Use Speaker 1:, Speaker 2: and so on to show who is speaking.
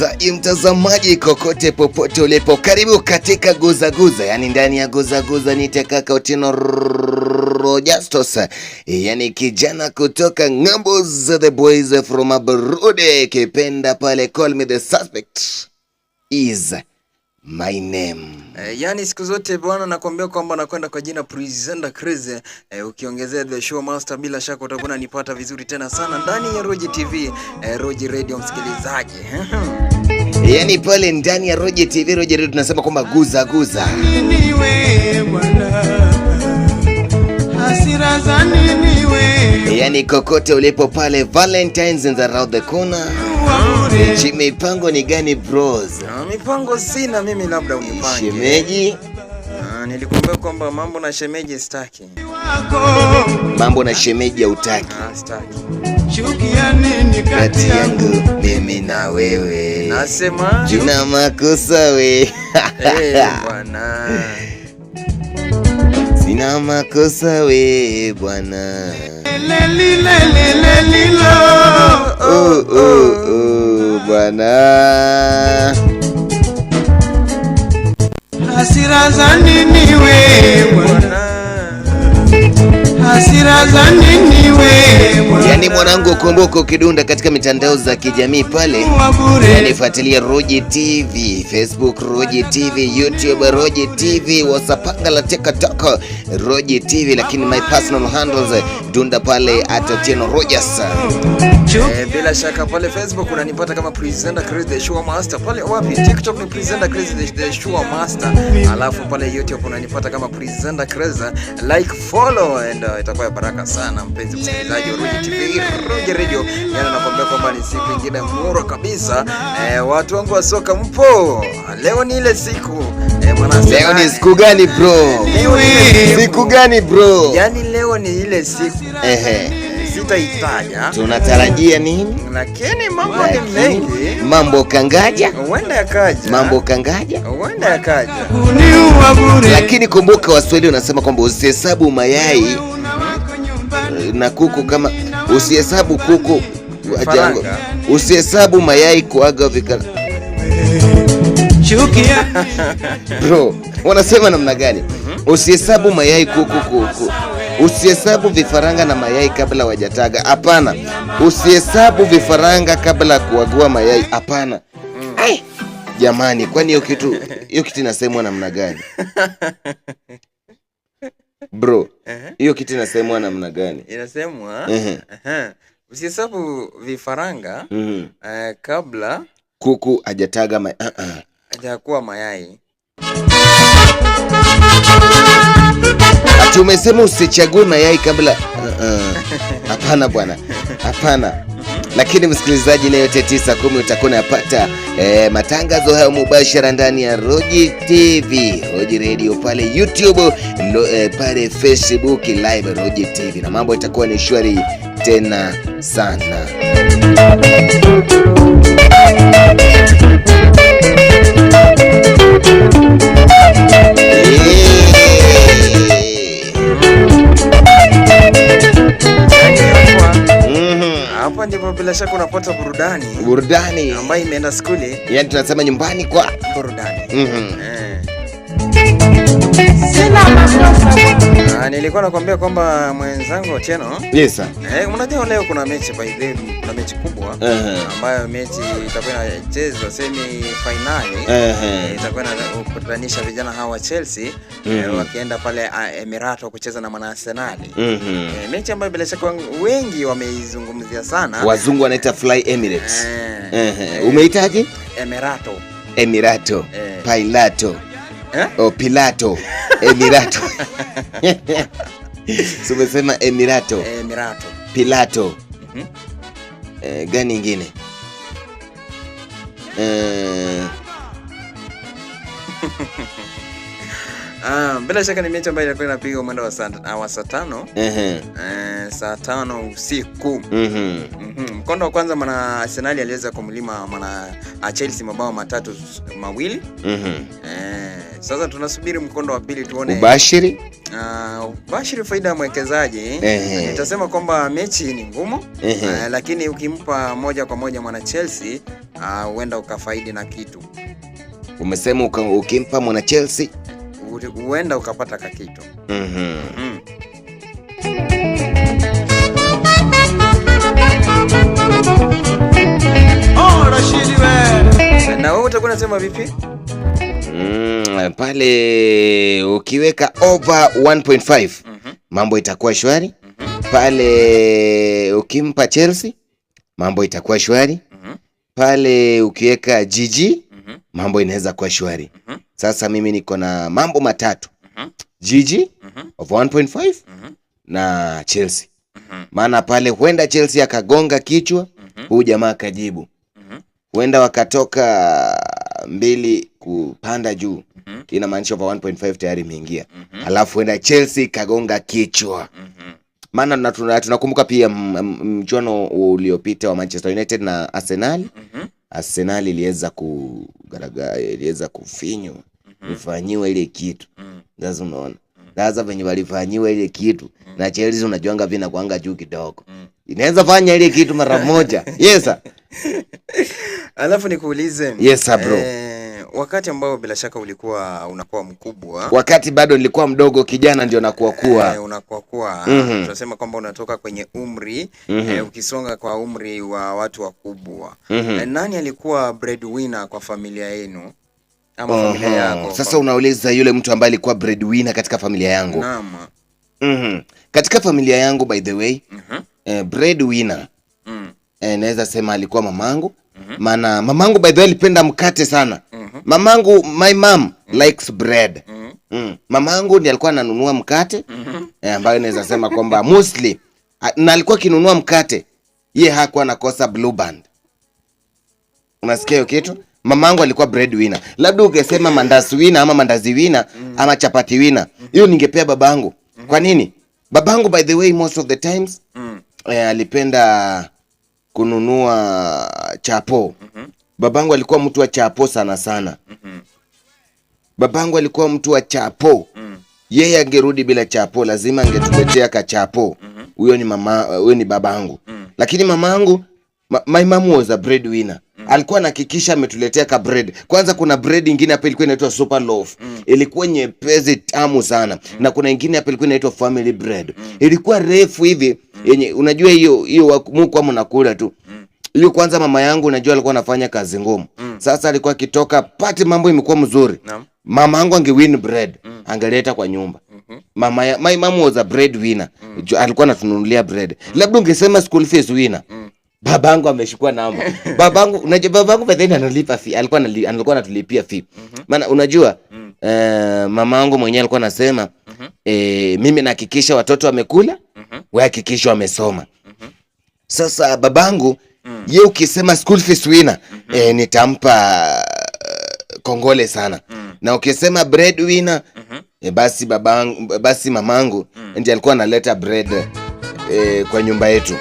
Speaker 1: msikilizaji, mtazamaji, kokote popote ulipo, karibu katika Guza Guza. Yani ndani ya Guza Guza nite kaka Otieno Rojastos, yani kijana kutoka ng'ambo za the boys from abroad, kipenda pale call me the suspect is my name.
Speaker 2: Yani siku zote bwana nakwambia kwamba nakwenda kwa jina Presenter Chris. Ukiongezea the show master, bila shaka utakuwa unanipata vizuri tena sana ndani ya Roji TV, Roji Radio msikilizaji.
Speaker 1: Yani pale ndani ya Roji TV, Roji Radio tunasema kwamba Guza Guza.
Speaker 3: Nini wewe bwana? Hasira za nini wewe?
Speaker 1: Yani kokote ulipo pale, Valentine's is around the corner. Mipango ni gani bros?
Speaker 2: Mipango sina mimi, labda unipange.
Speaker 1: Shemeji?
Speaker 2: Nilikwambia kwamba mambo na shemeji staki.
Speaker 1: Mambo na shemeji hautaki?
Speaker 2: Staki.
Speaker 3: Chukia nini
Speaker 1: kati yangu mimi na wewe?
Speaker 2: Nasema
Speaker 1: jina makosa we.
Speaker 2: Bwana.
Speaker 1: Sina makosa we bwana. Bwana.
Speaker 3: Hasira za nini wewe bwana? Hasira za nini wewe bwana?
Speaker 1: Yani mwanangu, kumbuka kidunda katika mitandao za kijamii pale. Yani fuatilia Roji TV, Facebook Roji TV, YouTube Roji TV, WhatsApp la TikTok Roji TV, lakini my personal handles dunda pale @Otieno Rojas.
Speaker 2: Bila shaka pale Facebook unanipata kama Presenter Chris the Show Master. Pale wapi? TikTok ni Presenter Chris the Show Master. Alafu pale YouTube unanipata kama Presenter Chris. Like, follow and itakuwa baraka sana mpenzi msikilizaji wa Roji TV, Roji Radio. Yana nakwambia kwamba ni siku nyingine mura kabisa. Watu wangu wa soka mpo. Leo ni ile siku.
Speaker 1: Leo ni siku gani bro? Siku gani bro?
Speaker 2: Yani leo ni ile siku. Sitaitaja.
Speaker 1: Tunatarajia nini?
Speaker 2: Lakini mambo ni mengi.
Speaker 1: Mambo kangaja?
Speaker 2: Huenda yakaja.
Speaker 1: Mambo kangaja?
Speaker 2: Huenda yakaja.
Speaker 1: Lakini kumbuka Waswahili wanasema kwamba usihesabu mayai na kuku kama usihesabu kuku ajango. Usihesabu mayai kuaga vikana.
Speaker 3: Chukia.
Speaker 1: Bro, wanasema namna gani? Usihesabu mayai kuku. Usihesabu vifaranga na mayai kabla wajataga. Hapana. Usihesabu vifaranga kabla kuagua mayai. Hapana. Jamani, kwani hiyo kitu inasemwa namna gani? Bro, hiyo kitu inasemwa namna gani?
Speaker 2: Inasemwa usihesabu vifaranga kabla
Speaker 1: kuku hajataga
Speaker 2: hajakuwa mayai.
Speaker 1: Ati umesema usichague mayai kabla. Hapana bwana. Hapana. Lakini msikilizaji, leo 9:10 utakuwa unapata matangazo hayo mubashara ndani ya Roji TV, Roji Radio pale YouTube, pale Facebook live Roji TV, na mambo itakuwa ni shwari tena sana.
Speaker 2: Hapa ndipo bila shaka unapata
Speaker 1: burudani
Speaker 2: ambayo imeenda skuli.
Speaker 1: Yani tunasema nyumbani kwa
Speaker 2: burudani. Nilikuwa nakwambia kwamba mwenzangu Otieno.
Speaker 1: Yes sir.
Speaker 2: Unajua leo kuna mechi by the way, kuna mechi kubwa ambayo mechi itakuwa inachezwa semi finali. Itakuwa inakutanisha vijana hawa wa Chelsea wakienda pale Emirates kucheza na Man Arsenal. Mechi ambayo bila shaka wengi wameizungumzia sana.
Speaker 1: Wazungu wanaita Fly Emirates. Umeitaje? Emirato. Pilato. Pilato. Emirato. Sumesema Emirato. Pilato. Gani ingine?
Speaker 2: Bila shaka ni mechi ambayo ilikuwa inapigwa mwendo wa saa 5. Saa 5 usiku. Mkondo wa kwanza mwana Arsenal aliweza kumlima mwana Chelsea mabao 3-2. Sasa tunasubiri mkondo wa pili tuone.
Speaker 1: Ubashiri.
Speaker 2: Ubashiri faida ya mwekezaji. Nitasema kwamba mechi ni ngumu, lakini ukimpa moja kwa moja mwana Chelsea huenda ukafaidi na kitu.
Speaker 1: Umesema ukimpa mwana Chelsea
Speaker 2: huenda ukapata kakitu.
Speaker 3: Rashidi we.
Speaker 2: Na wewe utakuwa unasema vipi?
Speaker 1: Pale ukiweka over 1.5 mambo itakuwa shwari. Pale ukimpa Chelsea mambo itakuwa shwari. Pale ukiweka GG mambo inaweza kuwa shwari. Sasa mimi niko na mambo matatu. GG over 1.5 na Chelsea. Maana pale huenda Chelsea akagonga kichwa, huyu jamaa akajibu. Huenda wakatoka 2 kupanda juu. Inamaanisha over 1.5 tayari imeingia. Alafu huenda Chelsea kagonga kichwa. Maana tunakumbuka pia mchuano uliopita wa Manchester United na Arsenal. Arsenal iliweza kufinywa, ifanyiwa ile kitu. Sasa unaona. Sasa venye walifanyiwa ile kitu na Chelsea unajuanga vina kuanga juu kidogo. Inaweza fanya ile kitu mara moja. Yes sir.
Speaker 2: Alafu nikuulize.
Speaker 1: Yes sir bro.
Speaker 2: Wakati ambao bila shaka ulikuwa unakuwa mkubwa.
Speaker 1: Wakati bado nilikuwa mdogo, kijana ndio nakuwa.
Speaker 2: Unakuwa. Tunasema kwamba unatoka kwenye umri, ukisonga kwa umri wa watu wakubwa. Nani alikuwa breadwinner kwa familia yenu? Ama familia yako?
Speaker 1: Sasa unauliza yule mtu ambaye alikuwa breadwinner katika familia yangu.
Speaker 2: Naam.
Speaker 1: Katika familia yangu by the way, breadwinner naweza sema alikuwa mamangu. Maana mamangu by the way alipenda mkate sana. Mamangu, my mom likes bread. Mamangu ndiye alikuwa ananunua mkate, ambayo naweza sema kwamba mostly na alikuwa kinunua mkate, yeye hakuwa anakosa Blue Band. Unasikia hiyo kitu? Mamangu alikuwa breadwinner. Labda ungesema mandazi winner ama mandazi winner ama chapati winner, hiyo ningepea babangu. Kwa nini? Babangu by the way most of the times alipenda kununua chapo. Babangu alikuwa mtu wa chapo sana sana. Babangu alikuwa mtu wa chapo. Yeye angerudi bila chapo, lazima angetuletea kachapo. Huyo ni babangu. Lakini mamangu, my mom was a breadwinner. Alikuwa anahakikisha ametuletea ka bread. Kwanza kuna bread nyingine hapa ilikuwa inaitwa super loaf. Ilikuwa nyepesi tamu sana. Na kuna nyingine hapa ilikuwa inaitwa family bread. Ilikuwa refu hivi yenye unajua hiyo mko mnakula tu. Hiyo kwanza mama yangu unajua alikuwa anafanya kazi ngumu. Sasa alikuwa akitoka pati mambo imekuwa mzuri. Mama yangu angewin bread, angeleta kwa nyumba. My mom was a breadwinner. Alikuwa anatununulia bread. Labda ungesema school fees winner. Babangu ameshikwa namba. Unajua babangu baadaye analipa fee. Alikuwa anatulipia fee. Maana unajua mama yangu mwenyewe alikuwa anasema mimi nahakikisha watoto wamekula, wewe hakikisha wamesoma. Sasa babangu yeye ukisema school fees winner, nitampa kongole sana. Na ukisema bread winner, basi mamangu ndiye alikuwa analeta bread kwa nyumba yetu.